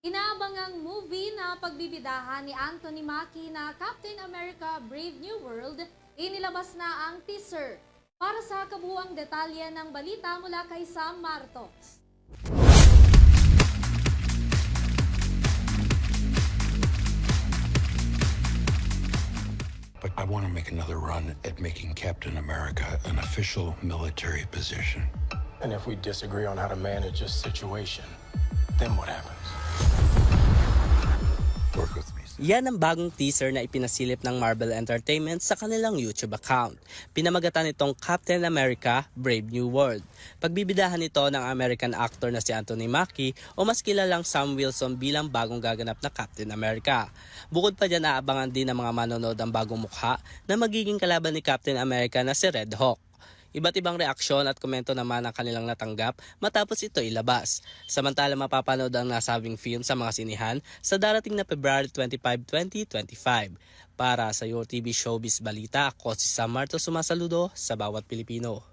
Inaabangang movie na pagbibidahan ni Anthony Mackie na Captain America Brave New World, inilabas na ang teaser. Para sa kabuuang detalye ng balita mula kay Sam Martos. But I want to make another run at making Captain America an official military position. And if we disagree on how to manage a situation, then what happens? Work with me. Yan ang bagong teaser na ipinasilip ng Marvel Entertainment sa kanilang YouTube account. Pinamagatan itong Captain America Brave New World. Pagbibidahan nito ng American actor na si Anthony Mackie o mas kilalang Sam Wilson bilang bagong gaganap na Captain America. Bukod pa dyan, aabangan din ng mga manonood ang bagong mukha na magiging kalaban ni Captain America na si Red Hawk. Iba't ibang reaksyon at komento naman ang kanilang natanggap matapos ito ilabas. Samantala mapapanood ang nasabing film sa mga sinihan sa darating na February 25, 2025. Para sa Your TV Showbiz Balita, ako si Sam Martos, sumasaludo sa bawat Pilipino.